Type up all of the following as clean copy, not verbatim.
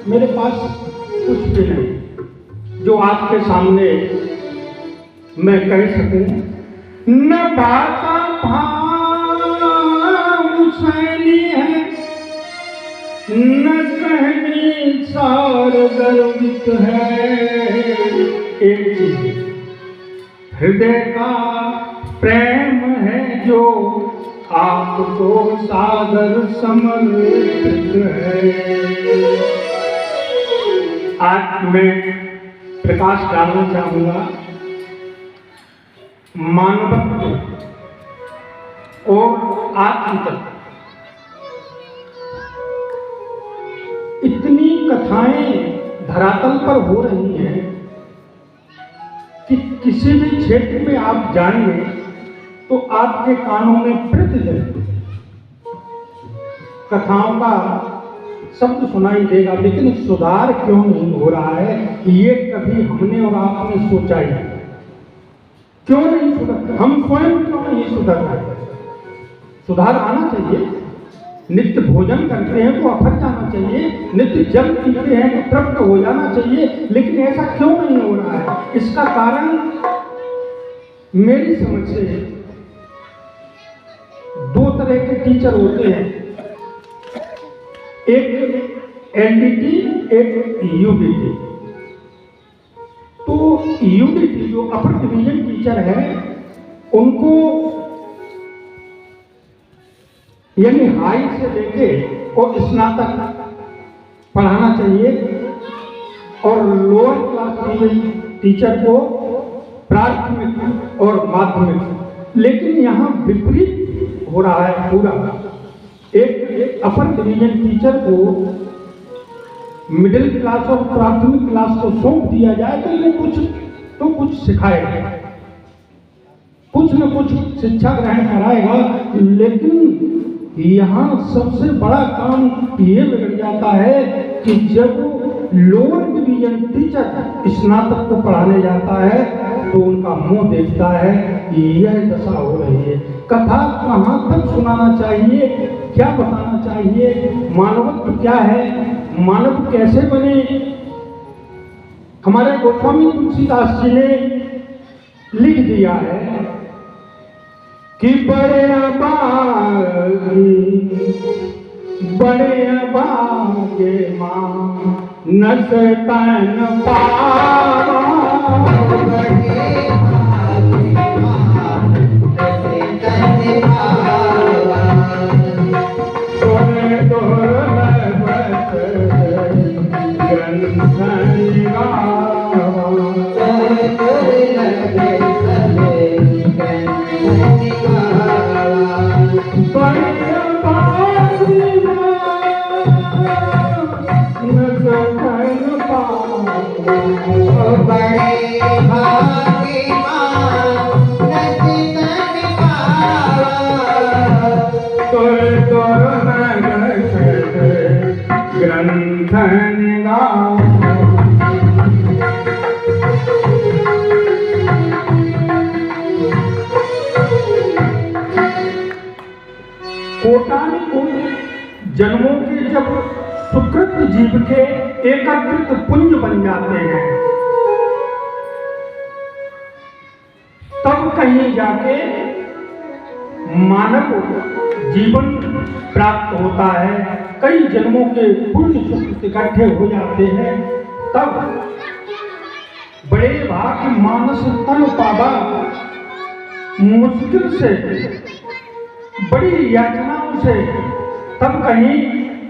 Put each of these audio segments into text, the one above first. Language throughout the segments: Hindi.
मेरे पास कुछ भी नहीं जो आपके सामने मैं कह सकूं। न बाता भाव शैली है, न कहनी सार गर्वित है। एक चीज हृदय का प्रेम है जो आपको सादर समर्पित है। आज मैं प्रकाश डालना चाहूंगा मानवत्व और आत्मतत्व। इतनी कथाएं धरातल पर हो रही हैं कि किसी भी क्षेत्र में आप जाएंगे तो आपके कानों में प्रतिदिन कथाओं का शब्द सुनाई देगा, लेकिन सुधार क्यों नहीं हो रहा है, ये कभी हमने और आपने सोचा ही नहीं। क्यों नहीं सुधर, हम स्वयं क्यों नहीं सुधर रहे? सुधार आना चाहिए। नित्य भोजन करते हैं तो अफर जाना चाहिए, नित्य जल पीते हैं तो तृप्त हो जाना चाहिए, लेकिन ऐसा क्यों नहीं हो रहा है? इसका कारण मेरी समझ से दो तरह के टीचर होते हैं, एक एलडीटी, एक यूडीटी। तो यूडीटी जो अपर डिवीजन टीचर है, उनको यानी हाई से लेके और स्नातक पढ़ाना चाहिए, और लोअर क्लास टीचर को प्राथमिक और माध्यमिक। लेकिन यहाँ विपरीत हो रहा है पूरा। एक अपर डिवीजन टीचर को मिडिल क्लास और प्राथमिक क्लास को सौंप दिया जाए तो वो कुछ सिखाएगा, कुछ न कुछ शिक्षा ग्रहण कराएगा। लेकिन यहाँ सबसे बड़ा काम ये बिगड़ जाता है कि जब लोअर डिवीजन टीचर स्नातक को पढ़ाने जाता है तो उनका मुंह देखता है। यह दशा हो रही है। कथा कहाँ तक सुनाना चाहिए, क्या बताना चाहिए, मानवत्व क्या है, मानव कैसे बने? हमारे गोस्वामी तुलसीदास जी ने लिख दिया है कि बड़े अभागे मां न तन पावा। जन्मों के जब सुकृत जीव के एकत्रित पुंज बन जाते हैं, तब कहीं जाके मानव जीवन प्राप्त होता है। कई जन्मों के पुण्य सुकृत इकट्ठे हो जाते हैं, तब बड़े भाग मानस तन पावा, मुश्किल से बड़ी याचनाओं से तब कहीं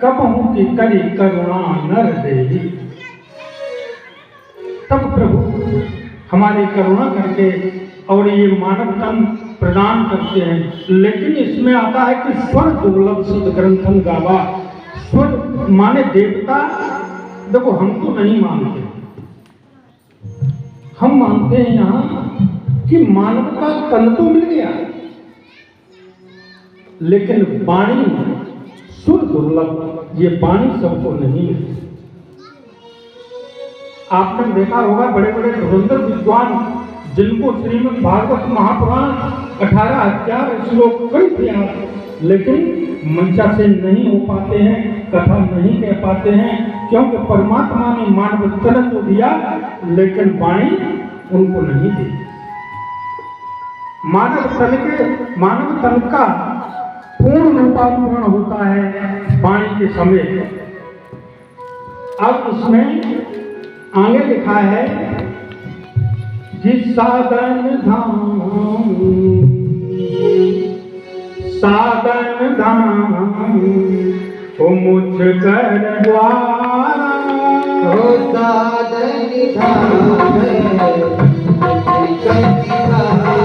कबहू की करी करुणा नर देही, तब प्रभु हमारी करुणा करके और ये मानव तन प्रदान करते हैं। लेकिन इसमें आता है कि स्वर दुर्लभ सिद्ध ग्रंथन गावा। स्वर माने देवता। देखो हम तो नहीं मानते, हम मानते हैं यहाँ कि मानव का तन तो मिल गया, लेकिन वाणी सुर दुर्लभ, ये वाणी सबको नहीं मिलती। आपने देखा होगा बड़े बड़े धुरंधर विद्वान जिनको श्रीमद् भागवत महापुराण 18,000 श्लोक कई प्रयास, लेकिन मंचा से नहीं हो पाते हैं, कथा नहीं कह पाते हैं, क्योंकि परमात्मा ने मानव तन तो दिया लेकिन वाणी उनको नहीं दी। मानव तन का पूर्ण रूपांतरण होता है वाणी के समय। अब इसमें आगे लिखा है कि साधन धाम ओ मुझ कर द्वारा, ओ साधन धाम मुझ कर द्वारा,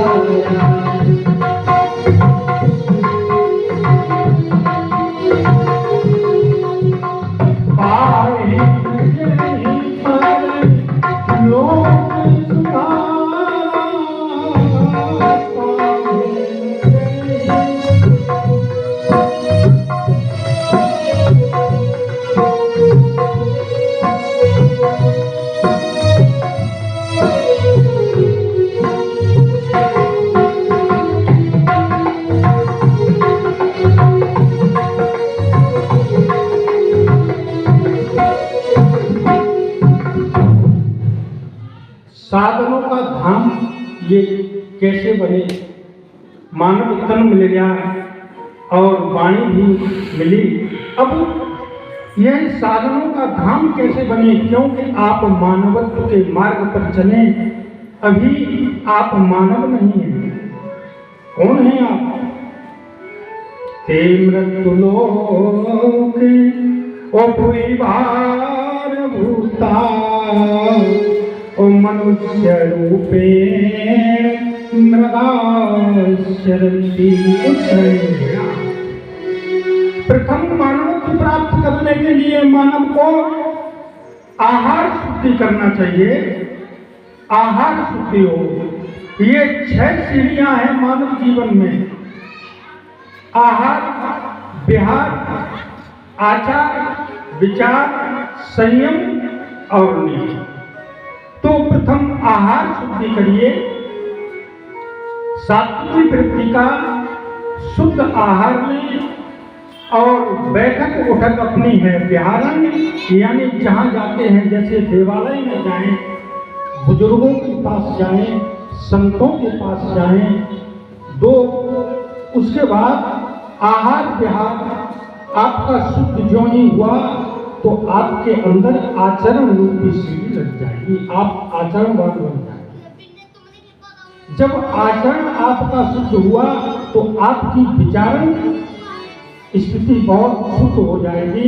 साधनों का धाम ये कैसे बने? मानव तन मिल गया और वाणी भी मिली। अब यह साधनों का धाम कैसे बने? क्योंकि आप मानवत्व के मार्ग पर चले, अभी आप मानव नहीं हैं। कौन है आप? ते मृत्युलोक ओ भुई भार भूता ओ मनुष्य रूपे मृगाशरन्ति उत्सर्या। प्रथम मानवत्व प्राप्त करने के लिए मानव को आहार शुद्धि करना चाहिए। आहार शुद्धि हो, ये 6 सीढ़ियां हैं मानव जीवन में। आहार, विहार, आचार, विचार, संयम और नियम। तो प्रथम आहार शुद्धि करिए। सात्विक वृत्ति का शुद्ध आहार लें और बैठक उठक अपनी है विहारण, यानी जहाँ जाते हैं जैसे देवालय में जाएं, बुजुर्गों के पास जाएं, संतों के पास जाएं। दो, उसके बाद आहार विहार आपका शुद्ध जो ही हुआ तो आपके अंदर आचरण रूपी सीढ़ी लग जाएगी, आप आचरणवान बन जाएंगे। जब आचरण आपका शुद्ध हुआ तो आपकी विचारण स्थिति बहुत शुद्ध हो जाएगी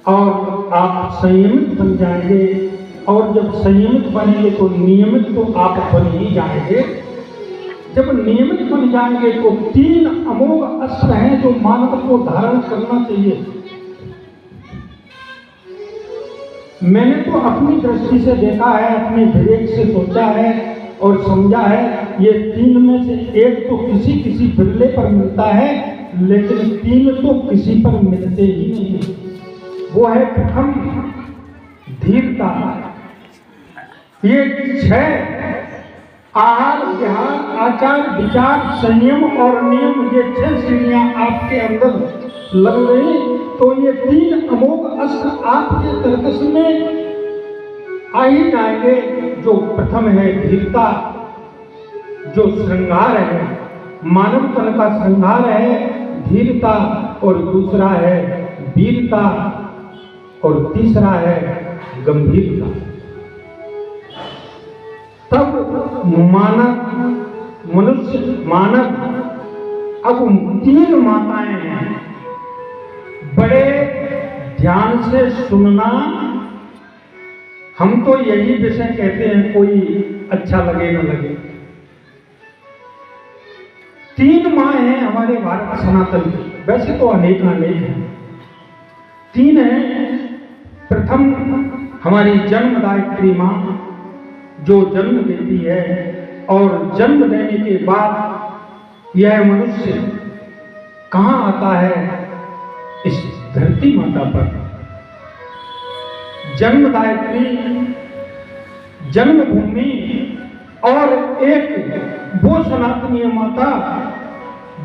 और आप संयमित बन जाएंगे। और जब संयमित बनेंगे तो नियमित तो आप बन ही जाएंगे। जब नियमित बन जाएंगे तो 3 अमोघ अस्त्र हैं जो मानव को धारण करना चाहिए। मैंने तो अपनी दृष्टि से देखा है, अपने विवेक से सोचा है और समझा है, ये 3 में से एक तो किसी किसी बिरले पर मिलता है, लेकिन 3 तो किसी पर मिलते ही नहीं। वो है प्रथम धीरता। ये 6 आहार विहार आचार विचार संयम और नियम, ये 6 सीढ़ियां आपके अंदर लग गई तो ये 3 अमोघ अस्त्र आपके तर्कस में आ ही जाएंगे। जो प्रथम है धीरता, जो श्रृंगार है, मानव तन का श्रृंगार है धीरता, और दूसरा है वीरता, और तीसरा है गंभीरता। तब मानव अब 3 माताएं हैं। बड़े ध्यान से सुनना, हम तो यही विषय कहते हैं, कोई अच्छा लगे न लगे। 3 माँ हैं हमारे भारत सनातन की, वैसे तो अनेक हैं। 3 हैं। प्रथम हमारी जन्मदायित्री माँ जो जन्म देती है, और जन्म देने के बाद यह मनुष्य कहाँ आता है? इस धरती माता पर। जन्मदायित्री, जन्मभूमि, और एक वो सनातनीय माता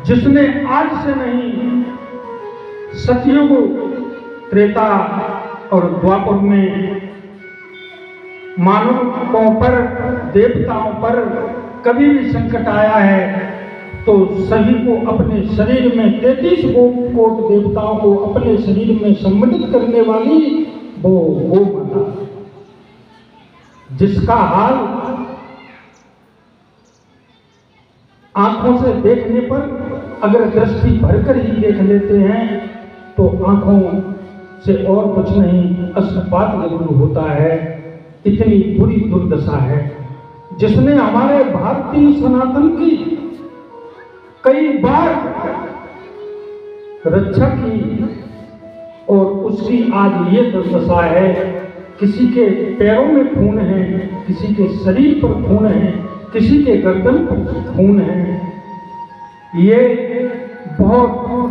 जिसने आज से नहीं, सतयुग त्रेता और द्वापर में मानवों पर, देवताओं पर कभी भी संकट आया है तो सभी को अपने शरीर में 33 कोट देवताओं को अपने शरीर में सम्मिलित करने वाली वो गो माता, जिसका हाल आंखों से देखने पर अगर दृष्टि भरकर ही देख लेते हैं तो आंखों से और कुछ नहीं अश्रुपात जरूर होता है। इतनी बुरी दुर्दशा है जिसने हमारे भारतीय सनातन की कई बार रक्षा की और उसकी आज ये दुर्दशा है। किसी के पैरों में खून है, किसी के शरीर पर खून है, किसी के गर्दन पर खून है। ये बहुत